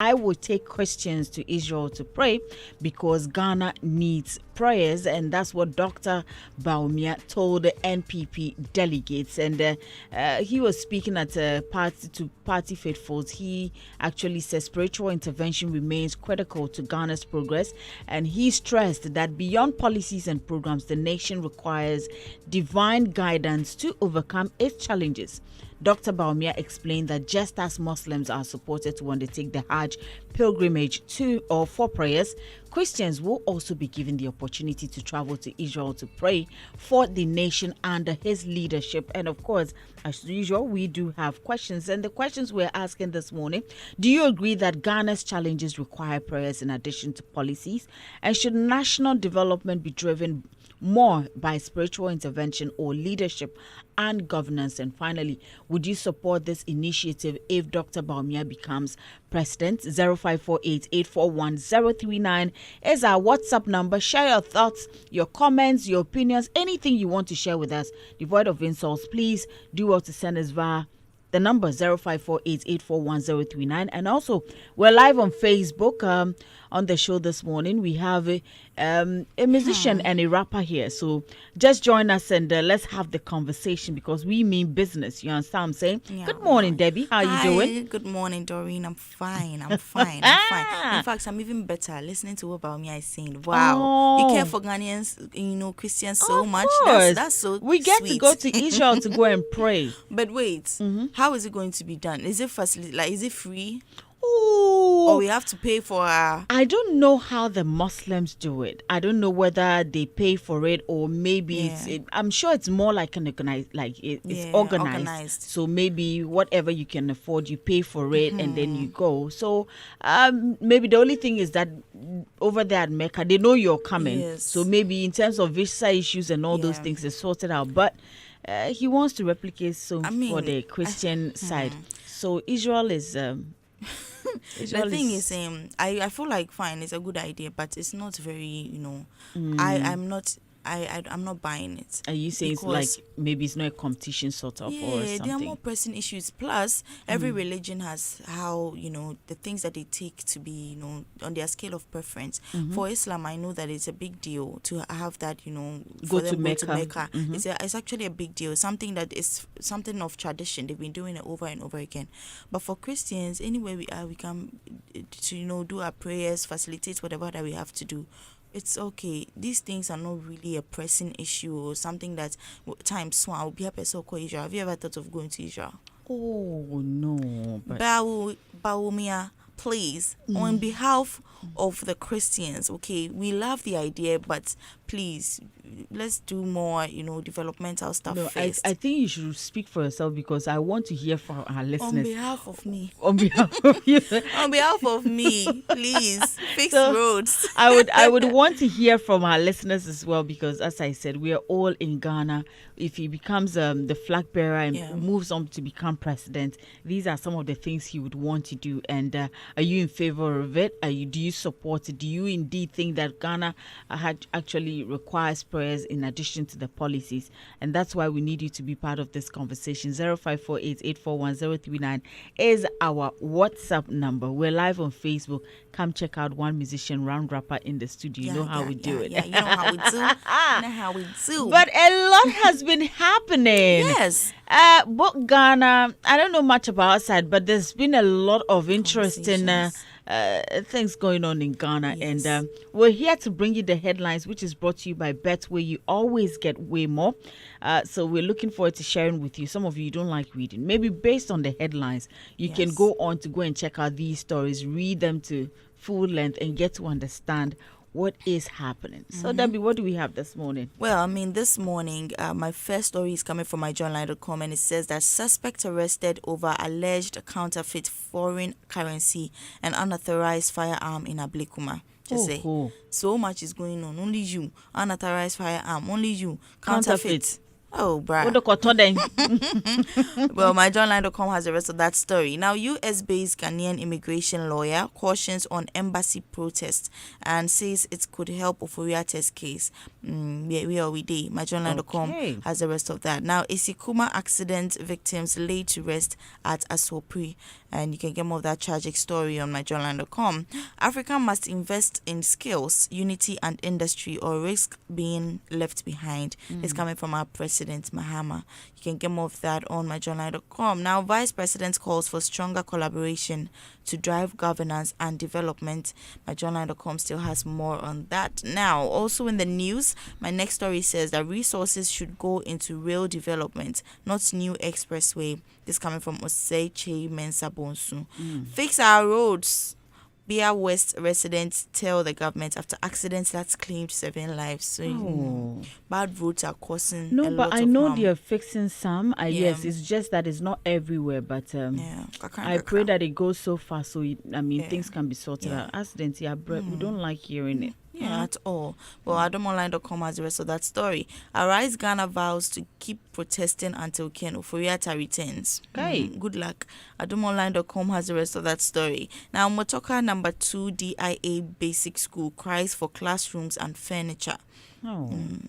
I will take Christians to Israel to pray because Ghana needs prayers, and that's what Dr. Bawumia told the NPP delegates. And he was speaking at a party to party faithfuls. He actually said spiritual intervention remains critical to Ghana's progress, and he stressed that beyond policies and programs, the nation requires divine guidance to overcome its challenges. Dr. Bawumia explained that just as Muslims are supported to undertake the Hajj pilgrimage to or for prayers, Christians will also be given the opportunity to travel to Israel to pray for the nation under his leadership. And of course, as usual, we do have questions. And the questions we're asking this morning: do you agree that Ghana's challenges require prayers in addition to policies? And should national development be driven more by spiritual intervention or leadership and governance? And finally, would you support this initiative if Dr. Bawumia becomes president? 0548-841-039 is our WhatsApp number. Share your thoughts, your comments, your opinions, anything you want to share with us, devoid of insults. Please do well to send us via the number 0548-841-039. And also, we're live on Facebook. On the show this morning, we have a musician and a rapper here. So just join us and let's have the conversation, because we mean business. You understand what I'm saying? Yeah, good morning, Debby. How are you doing? Good morning, Doreen. I'm fine. I'm fine. In fact, I'm even better listening to what Bawumia is saying. Wow. You care for Ghanaians, Christians so much. That's so we get sweet. to go to Israel to go and pray. But wait, how is it going to be done? Is it is it free? Ooh. Or we have to pay for I don't know how the Muslims do it. I don't know whether they pay for it or maybe I'm sure it's more like an organized, it's organized. So maybe whatever you can afford, you pay for it and then you go. So maybe the only thing is that over there at Mecca, they know you're coming. Yes. So maybe in terms of visa issues and all those things, it's sorted out. But he wants to replicate for the Christian side. So Israel is... the thing is, I feel like fine, it's a good idea, but it's not very, I'm not buying it. Are you saying it's like maybe it's not a competition sort of or something? There are more pressing issues. Plus, every religion has how, the things that they take to be, on their scale of preference. For Islam, I know that it's a big deal to have that, go to Mecca. It's actually a big deal. Something that is something of tradition. They've been doing it over and over again. But for Christians, anywhere we are, we come to, do our prayers, facilitate whatever that we have to do. It's okay. These things are not really a pressing issue or something that time soon I'll be happy to go to Israel. Have you ever thought of going to Israel? Oh no. Bawumia, please, on behalf of the Christians, okay, we love the idea, but please, let's do more, developmental stuff first. I think you should speak for yourself, because I want to hear from our listeners. On behalf of me. On behalf of you. On behalf of me, please, fix roads. I would want to hear from our listeners as well, because as I said, we are all in Ghana. If he becomes the flag bearer and moves on to become president, these are some of the things he would want to do. And are you in favor of it? Do you support it? Do you indeed think that Ghana actually requires prayers in addition to the policies? And that's why we need you to be part of this conversation. 0548-841-039 is our WhatsApp number. We're live on Facebook. Come check out One Musician Round Rapper in the studio. You know how we do it. Yeah, you know how we do. You know how we do. But a lot has been happening. Yes. But Ghana, I don't know much about outside, but there's been a lot of interesting things going on in Ghana. Yes. And we're here to bring you the headlines, which is brought to you by Bet, where you always get way more. So we're looking forward to sharing with you. Some of you don't like reading. Maybe based on the headlines, you can go on to go and check out these stories, read them to full length, and get to understand what is happening. So, Debby, what do we have this morning? Well, this morning, my first story is coming from myjournal.com, and it says that suspect arrested over alleged counterfeit foreign currency and unauthorized firearm in Ablekuma. So much is going on. Only you. Unauthorized firearm. Only you. Counterfeit. Oh, bruh. Well, myjournal.com has the rest of that story. Now, US-based Ghanaian immigration lawyer cautions on embassy protests and says it could help Oforia test case. We did. Myjournal.com has the rest of that. Now, Isikuma accident victims laid to rest at Asopri. And you can get more of that tragic story on myjournal.com. Africa must invest in skills, unity, and industry or risk being left behind. It's coming from our president, Mahama. You can get more of that on myjournal.com. Now, Vice President calls for stronger collaboration to drive governance and development. MyJournal.com still has more on that. Now, also in the news, my next story says that resources should go into rail development, not new expressway. This coming from Oseche Mensa Bonsu. Fix our roads. Bia West residents tell the government after accidents that claimed 7 lives. So bad roads are causing a lot but of I know harm. they're fixing some. Yes, it's just that it's not everywhere. But I pray that it goes so far so things can be sorted out. Accidents, we don't like hearing it. Yeah, at all. Well, AdomOnline.com has the rest of that story. Arise Ghana vows to keep protesting until Ken Oforiatta returns. Okay. Good luck. AdomOnline.com has the rest of that story. Now, Motoka number 2 DIA Basic School cries for classrooms and furniture.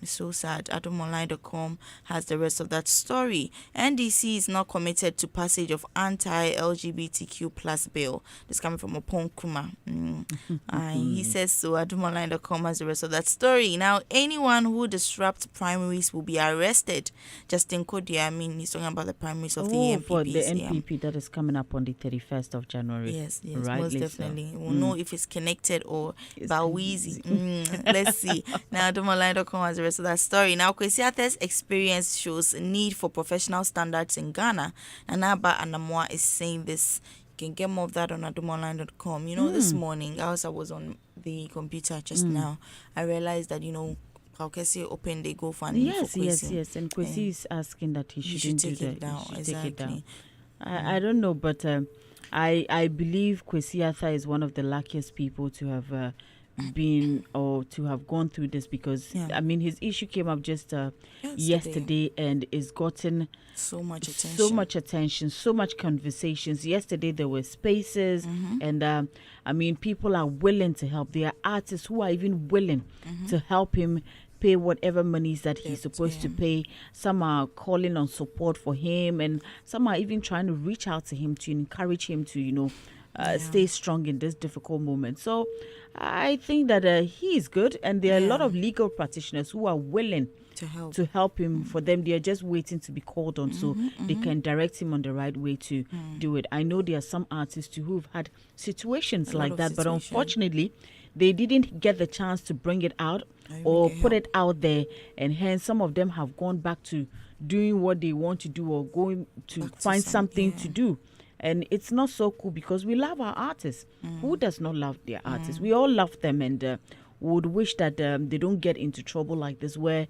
It's so sad. AdomOnline.com has the rest of that story. NDC is not committed to passage of anti-LGBTQ plus bill. This coming from Opon Kuma. He says so. AdomOnline.com has the rest of that story. Now, anyone who disrupts primaries will be arrested. Justin Kodia, he's talking about the primaries of the NPP. For the NPP that is coming up on the 31st of January. Yes, right, most definitely. We'll know if it's connected or Bawizi. Let's see. Now, AdomOnline.com has the rest of that story. Now, Kwesi Arthur's experience shows a need for professional standards in Ghana. And Abba Anamwa is saying this. You can get more of that on AdomOnline.com. This morning, as I was on the computer just now, I realized that, Kwesi opened a GoFundMe for Kwesi. Yes. And Kwesi is asking that he shouldn't take do it that. down. He should Exactly. take it down. I don't know, but I believe Kwesi Arthur is one of the luckiest people to have been or to have gone through this because his issue came up just yesterday and is gotten so much attention, so much conversations. Yesterday there were spaces and people are willing to help. There are artists who are even willing to help him pay whatever monies that he's supposed to pay. Some are calling on support for him and some are even trying to reach out to him to encourage him to stay strong in this difficult moment. So I think that he is good, and there are a lot of legal practitioners who are willing to help him. For them, they are just waiting to be called on so they can direct him on the right way to do it. I know there are some artists who've had situations like that, but unfortunately, they didn't get the chance to bring it out or put it out there, and hence some of them have gone back to doing what they want to do or going to find something to do. And it's not so cool because we love our artists. Who does not love their artists? We all love them and would wish that they don't get into trouble like this where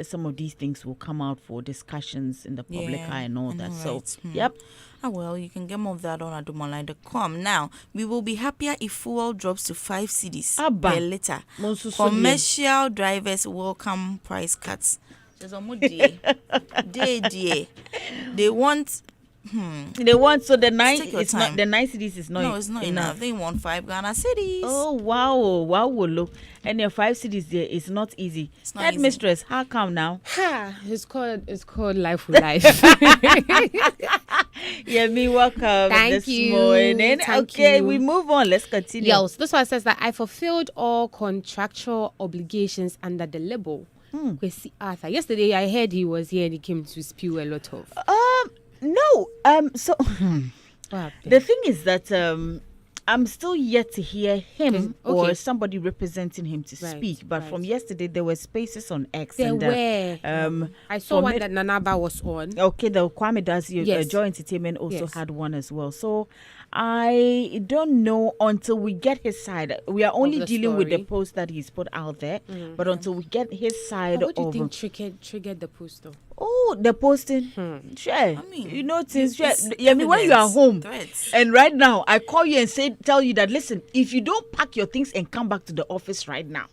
some of these things will come out for discussions in the public eye and all that. Right. So, yep. Well, you can get more of that on AdomOnline.com. Now, we will be happier if fuel drops to 5 cedis per litre. Commercial drivers welcome price cuts. They want... They want the 9 cities is not. No, it's not enough. They want 5 Ghana cities. Oh wow, look, and your 5 cities there is not easy. Headmistress, how come now? It's called Life with Life. Welcome. Thank you. Morning. Thank okay, you. we move on. Let's continue. Yes, this one says that I fulfilled all contractual obligations under the label. Kwesi Arthur. Yesterday I heard he was here and he came to spew a lot of. No. So the thing is that I'm still yet to hear him or somebody representing him to speak. But from yesterday, there were spaces on X. There were. I saw one that Nanaba was on. Okay, the Kwame Does Joy Entertainment also had one as well. So I don't know until we get his side. We are only dealing with the post that he's put out there. But until we get his side what do you think triggered the post though? Oh, the posting. Sure. I mean, things. Sure. When you are home and right now, I call you and tell you that, listen, if you don't pack your things and come back to the office right now,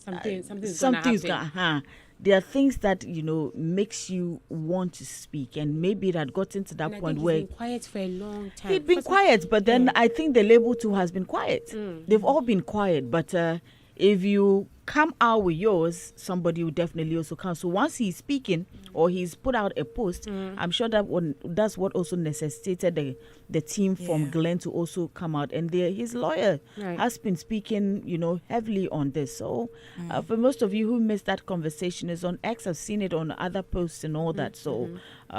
something's gonna. There are things that makes you want to speak, and maybe it had gotten to that point where he's been quiet for a long time. He'd been quiet, but then I think the label too has been quiet. They've all been quiet, but if you come out with yours, somebody will definitely also come. So once he's speaking or he's put out a post, I'm sure that's what also necessitated the team from Glenn to also come out, and his lawyer has been speaking, heavily on this. So for most of you who missed that conversation, is on X. I've seen it on other posts and all that. So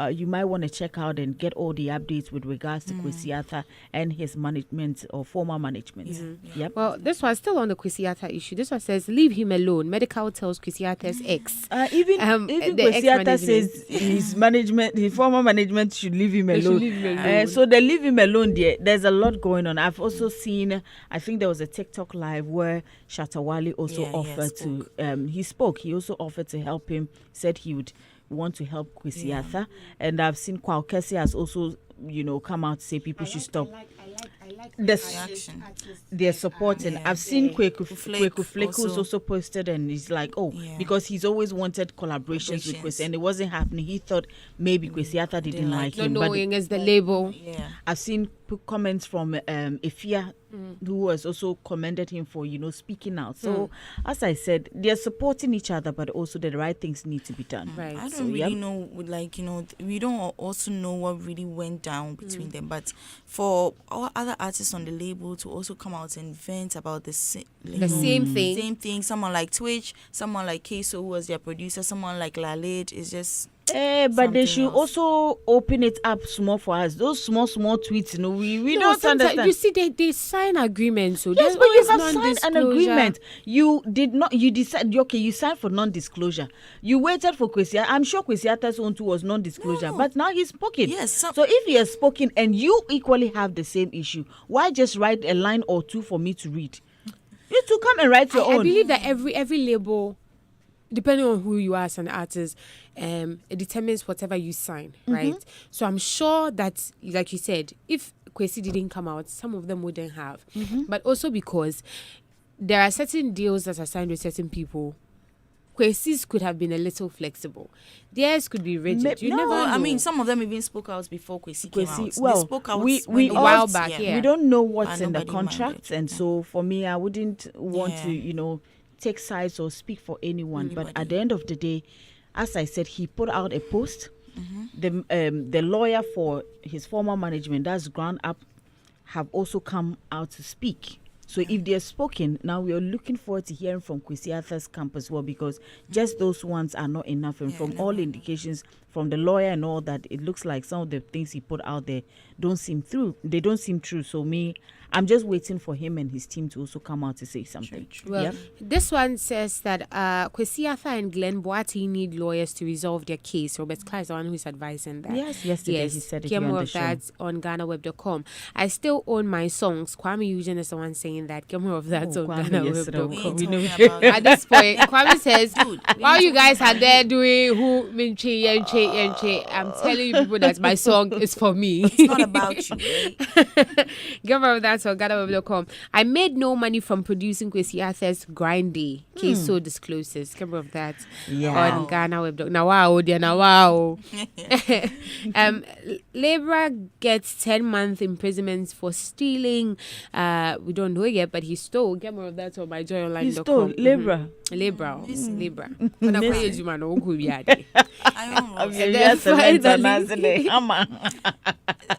you might want to check out and get all the updates with regards to Kwesi Arthur and his management or former management. Yep. Well, this was still on the Kwesi Arthur issue. This one says, leave him alone. Medical tells Kwesi Arthur's ex. Even Kwesi Arthur says his former management should leave him alone. So they leave him alone there. There's a lot going on. I've also seen, I think there was a TikTok live where Shatawale also offered he spoke. He also offered to help him, said he would want to help Kwesi Arthur. And I've seen Kwao Kese has also, come out to say people should stop. I like their support, and I've seen Kweku Flake who's also posted, and he's like, because he's always wanted collaborations with Kwesi, and it wasn't happening. He thought maybe Kwesi Arthur didn't like him. Not knowing as the label. I've seen comments from Ifia, who has also commended him for speaking out. So as I said, they're supporting each other, but also the right things need to be done. Right. I don't really know, we don't also know what really went down between them, but for all other artists on the label to also come out and vent about the same thing, someone like Twitch, someone like Keso, who was their producer, someone like Lalid, is just but they should also open it up small for us. Those small tweets, we don't understand. You see, they sign agreements. So yes, but you have signed an agreement. You did not. You decided. Okay, you signed for non-disclosure. You waited for Kwesi. I'm sure Kwesi Arthur's own too was non-disclosure, but now he's spoken. Yes. So if he has spoken and you equally have the same issue, why just write a line or two for me to read? You two come and write your own. I believe that every label, depending on who you are as an artist, it determines whatever you sign, right? So I'm sure that, like you said, if Kwesi didn't come out, some of them wouldn't have. But also because there are certain deals that are signed with certain people, Kwesi's could have been a little flexible. Theirs could be rigid. You never know. I mean, some of them even spoke out before Kwesi came out. Well, they spoke out a while back. We don't know what's in the contract, and so for me, I wouldn't want to, take sides or speak for anyone. But at the end of the day, as I said, he put out a post. The lawyer for his former management, that's Ground Up, have also come out to speak. So if they're spoken, now we are looking forward to hearing from Kwesi Arthur's camp as well, because just those ones are not enough. And from all indications from the lawyer and all that, it looks like some of the things he put out there don't seem true. They don't seem true. So I'm just waiting for him and his team to also come out to say something. True. Well, this one says that Kwesi Arthur and Glenn Boati need lawyers to resolve their case. Robert Clark is the one who's advising that. Yes, yesterday he said it here on the show. That on GhanaWeb.com. I still own my songs. Kwame Eugene is the one saying that. Get more of that on GhanaWeb.com. At this point, Kwame says, while you guys are there doing who Minche, Yenche, I'm telling you people that my song is for me. It's not about you. Right? Get more of that on GhanaWeb.com. I made no money from producing Kwesi Arthur's Grind Day. Keso discloses. Get more of that on GhanaWeb.com. Now wow. Labra gets 10-month imprisonment for stealing. We don't know yet, but he stole. Get more of that on myjoyonline.com. He stole Labra. Labra.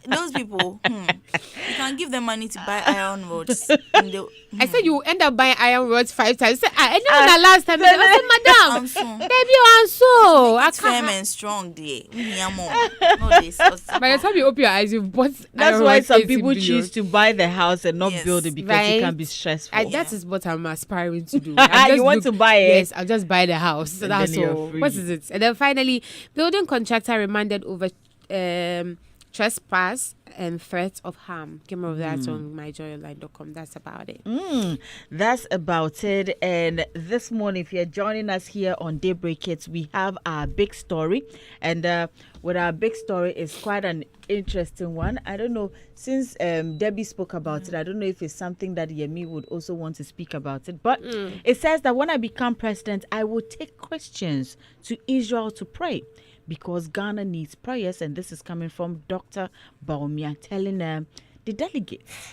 Those people, you can give them money to buy iron rods. I said you end up buying iron rods 5 times. I know that last time. I said, Madam, baby, I'm so. It's firm and strong, dear. By the time you open your eyes, you've bought. That's why some people choose to buy the house and not build it, because it can be stressful. That is what I'm aspiring to do. You want to buy it? Yes, I'll just buy the house. So that's all. What is it? And then finally, building contractor remanded over trespass and threats of harm. Give me that on myjoyonline.com. That's about it. That's about it. And this morning, if you're joining us here on Daybreak Hitz, we have our big story. And with our big story, it's quite an interesting one. I don't know, since Debby spoke about it, I don't know if it's something that Yemi would also want to speak about it. But it says that when I become president, I will take Christians to Israel to pray, because Ghana needs prayers. And this is coming from Dr Bawumia telling the delegates.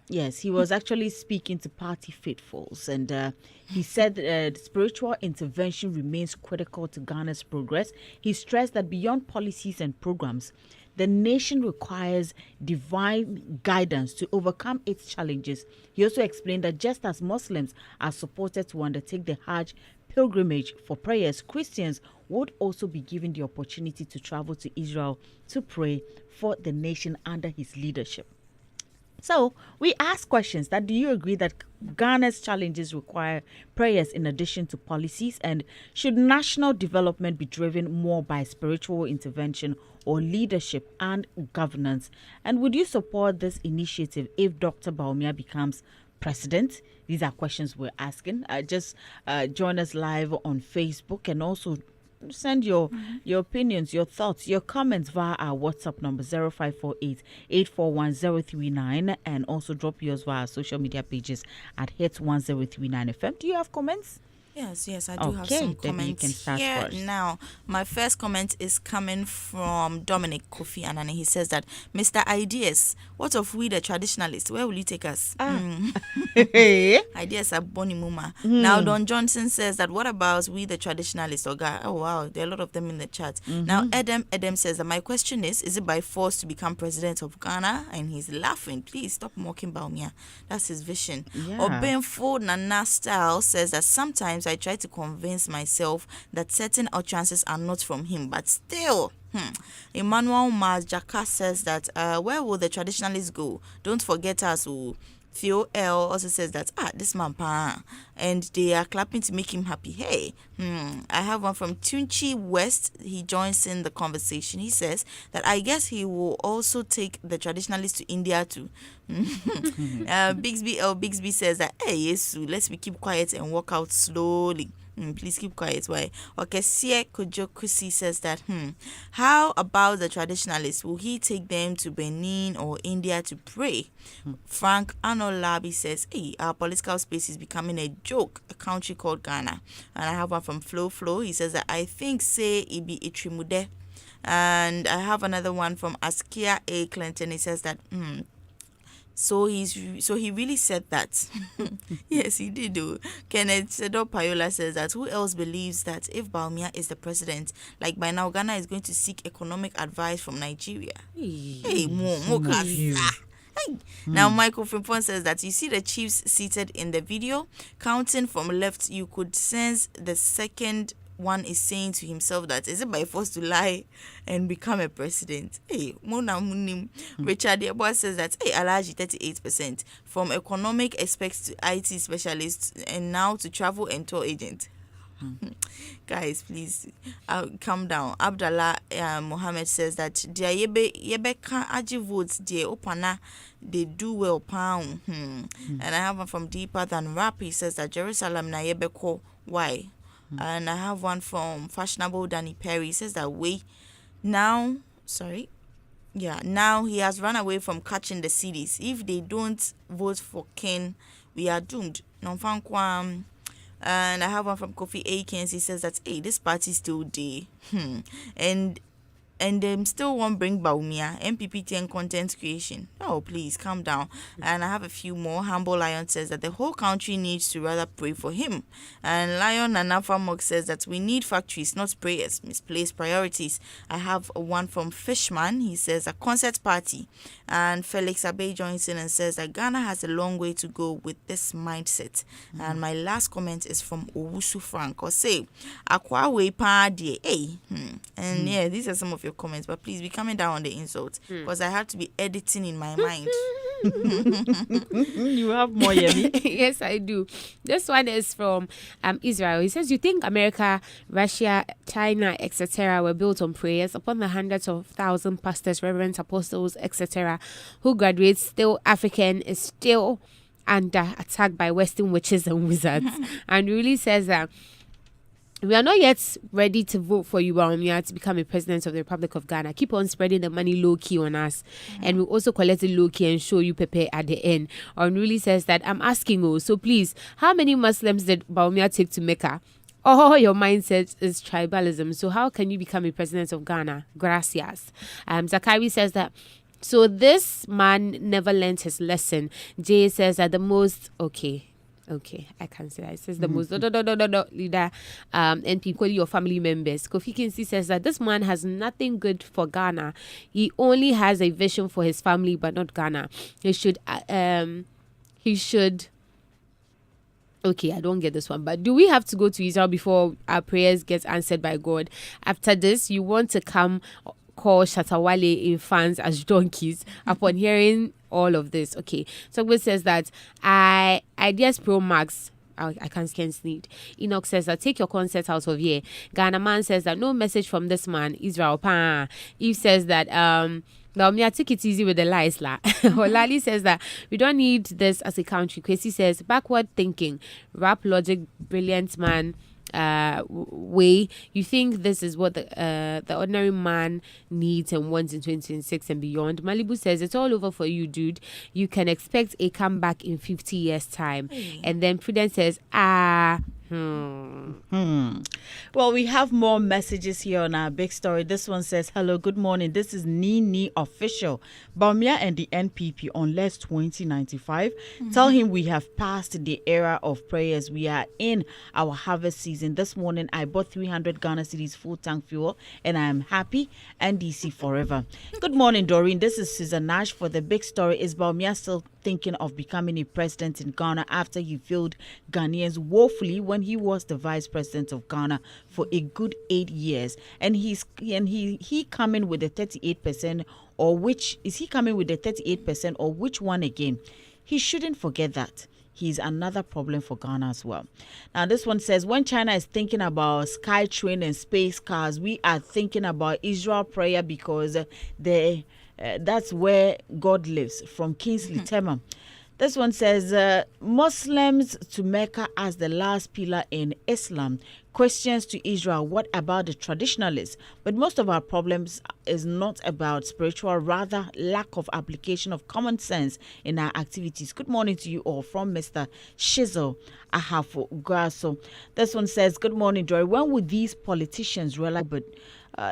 Yes, he was actually speaking to party faithfuls, and he said spiritual intervention remains critical to Ghana's progress. He stressed that beyond policies and programs, the nation requires divine guidance to overcome its challenges. He also explained that just as Muslims are supported to undertake the Hajj pilgrimage for prayers, Christians would also be given the opportunity to travel to Israel to pray for the nation under his leadership. So we ask questions that do you agree that Ghana's challenges require prayers in addition to policies, and should national development be driven more by spiritual intervention or leadership and governance? And would you support this initiative if Dr. Bawumia becomes president? These are questions we're asking. Just join us live on Facebook, and also send your opinions, your thoughts, your comments via our WhatsApp number 0548 841 and also drop yours via our social media pages at Hitz 1039 FM. Do you have comments? Yes, I do have some Debbie, comments you can start here first. now. My first comment is coming from Dominic Kofi Anane. He says that, Mr. Ideas, what of we the traditionalists? Where will you take us? Ideas are Bonnie Muma. Now, Don Johnson says that, what about we the traditionalists? Oh wow, there are a lot of them in the chat. Now, Adam says that, my question is it by force to become president of Ghana? And he's laughing. Please stop mocking Bawumia. That's his vision. Yeah. Obenfo Nana Style says that sometimes I try to convince myself that certain utterances are not from him, but still. Emmanuel Mazjaka says that, where will the traditionalists go? Don't forget us. Theo L also says that, this man pa, and they are clapping to make him happy. Hey, I have one from Tunchi West. He joins in the conversation. He says that I guess he will also take the traditionalists to India too. Bixby says that, hey, yes, let's be keep quiet and walk out slowly. Please keep quiet. Why? Okesie Kojokusi says that, how about the traditionalists? Will he take them to Benin or India to pray? Frank Anolabi says, hey, our political space is becoming a joke, a country called Ghana. And I have one from Flo. He says that I think say it be Itrimude. And I have another one from Askia A. Clinton. He says that, So he really said that. Yes, he did do. Kenneth Sedo Payola says that who else believes that if Bawumia is the president, like by now Ghana is going to seek economic advice from Nigeria? Hey, Now Michael Frimpon says that you see the chiefs seated in the video, counting from left, you could sense the second one is saying to himself that is it by force to lie and become a president? Hey, Mona Munim. Richard Yeboah says that Alaji 38% from economic aspects to IT specialists and now to travel and tour agent. Guys, please calm down. Abdallah Mohammed says that dia yebe can aji votes dia opana they do well pound. And I have one from Deeper Than Rap. He says that Jerusalem na yebe ko why. And I have one from Fashionable Danny Perry. He says that now he has run away from catching the cities. If they don't vote for Ken, we are doomed. And I have one from Kofi Akins. He says that this party still there. And them still won't bring Bawumia, MPP 10 content creation. Oh, please, calm down. And I have a few more. Humble Lion says that the whole country needs to rather pray for him. And Lion Nanafa Mok says that we need factories, not prayers. Misplaced priorities. I have one from Fishman. He says a concert party. And Felix Abe joins in and says that Ghana has a long way to go with this mindset. And my last comment is from Owusu Frank. Or say, Akwa we pa die. And yeah, these are some of your comments, but please be coming down on the insults because I have to be editing in my mind. You have more, Yemi? Yes, I do. This one is from Israel. He says, you think America, Russia, China, etc. were built on prayers upon the hundreds of thousands pastors, reverends, apostles, etc. who graduate still African is still under attack by Western witches and wizards. And really says that we are not yet ready to vote for you, Bawumia, to become a president of the Republic of Ghana. Keep on spreading the money low-key on us. And we'll also collect it low-key and show you Pepe at the end. Really says that, I'm asking so please, how many Muslims did Bawumia take to Mecca? All your mindset is tribalism. So how can you become a president of Ghana? Gracias. Zakari says that, so this man never learned his lesson. Jay says that the most, okay. Okay, I can say that. It says the most leader and people, your family members. Kofi Kinsey says that this man has nothing good for Ghana. He only has a vision for his family, but not Ghana. He should. Okay, I don't get this one. But do we have to go to Israel before our prayers get answered by God? After this, you want to come call Shatawale in fans as donkeys upon hearing all of this. Okay, Sogbe says that I guess Pro Max. I can't sneed. Enoch says that take your concert out of here. Ghana man says that no message from this man. Israel pa. Eve says that Bawumia, take it easy with the lies la. Olali says that we don't need this as a country. Kwesi says backward thinking, rap logic, brilliant man. Way you think this is what the ordinary man needs and wants in 2026 and beyond. Malibu says it's all over for you, dude. You can expect a comeback in 50 years time. And then Prudence says Well, we have more messages here on our big story. This one says, hello, good morning. This is Nini Official. Bawumia and the NPP, unless 2095. Tell him we have passed the era of prayers. We are in our harvest season. This morning, I bought 300 Ghana cedis full tank fuel, and I am happy. NDC forever. Good morning, Doreen. This is Susan Nash for the big story. Is Bawumia still thinking of becoming a president in Ghana after he failed Ghanaians woefully when he was the vice president of Ghana for a good 8 years? And he coming with the 38%, or which is he coming with the 38%, or which one again? He shouldn't forget that. He's another problem for Ghana as well. Now, this one says, when China is thinking about SkyTrain and space cars, we are thinking about Israel prayer because that's where God lives. From Kingsley Tema. This one says, Muslims to Mecca as the last pillar in Islam. Questions to Israel, what about the traditionalists? But most of our problems is not about spiritual, rather lack of application of common sense in our activities. Good morning to you all from Mr. Shizzle Ahafo Grasso. This one says, good morning, Joy. When would these politicians realize, but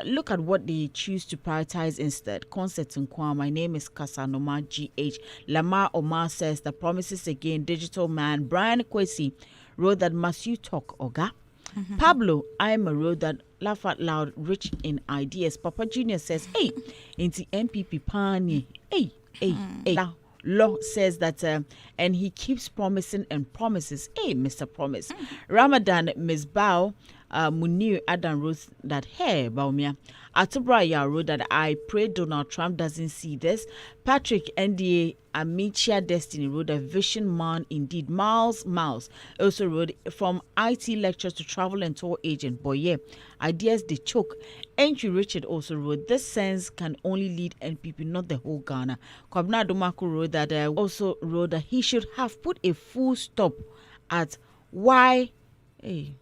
look at what they choose to prioritize instead. Concerts in Kwa. My name is Kasanoma GH. Lamar Omar says the promises again. Digital man. Brian Kwesi wrote that must you talk, Oga? Pablo, I'm a road that laugh out loud, rich in ideas. Papa Junior says, hey, into MPP Pani. Hey. Law says that, and he keeps promising and promises. Hey, Mr. Promise. Ramadan, Ms. Bao, Munir Adam wrote that, hey, Bawumia. Atubraya wrote that I pray Donald Trump doesn't see this. Patrick NDA Amicia Destiny wrote a vision man indeed. Miles also wrote from IT lectures to travel and tour agent. Boy, yeah, ideas they choke. Entry Richard also wrote this sense can only lead NPP, not the whole Ghana. Kwabna Domako wrote that also wrote that he should have put a full stop at why. Hey.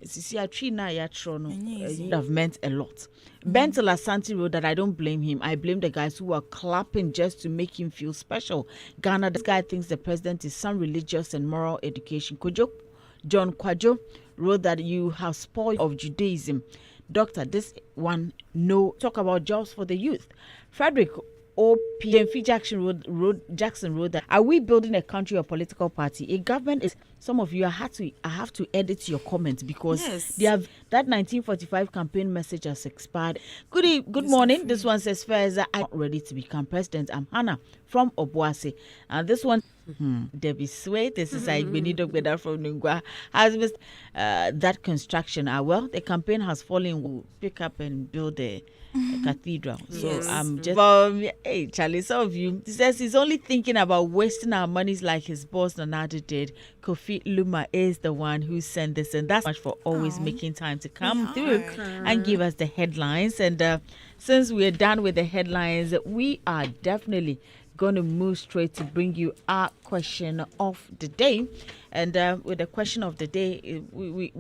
Have meant a lot. Bentel Asante wrote that I don't blame him. I blame the guys who are clapping just to make him feel special. Ghana, this guy thinks the president is some religious and moral education. John Kwajo wrote that you have spoiled of Judaism. Doctor, this one, no. Talk about jobs for the youth. Frederick OP Jackson wrote that, are we building a country or political party? A government is, some of you, I have to edit your comments because they have that 1945 campaign message has expired. Good morning. This one says, Faiza, I'm not ready to become president. I'm Hannah from Obuasi. And this one, Debby Sway, this is Benito Gbeda from Nungwa, has missed that construction. Well, the campaign has fallen. We'll pick up and build a cathedral. So I'm just hey Charlie, some of you, he says he's only thinking about wasting our monies like his boss Nanado did. Kofi Luma is the one who sent this, and that's much for always making time to come through and give us the headlines. And since we're done with the headlines, we are definitely going to move straight to bring you our question of the day. And with the question of the day, we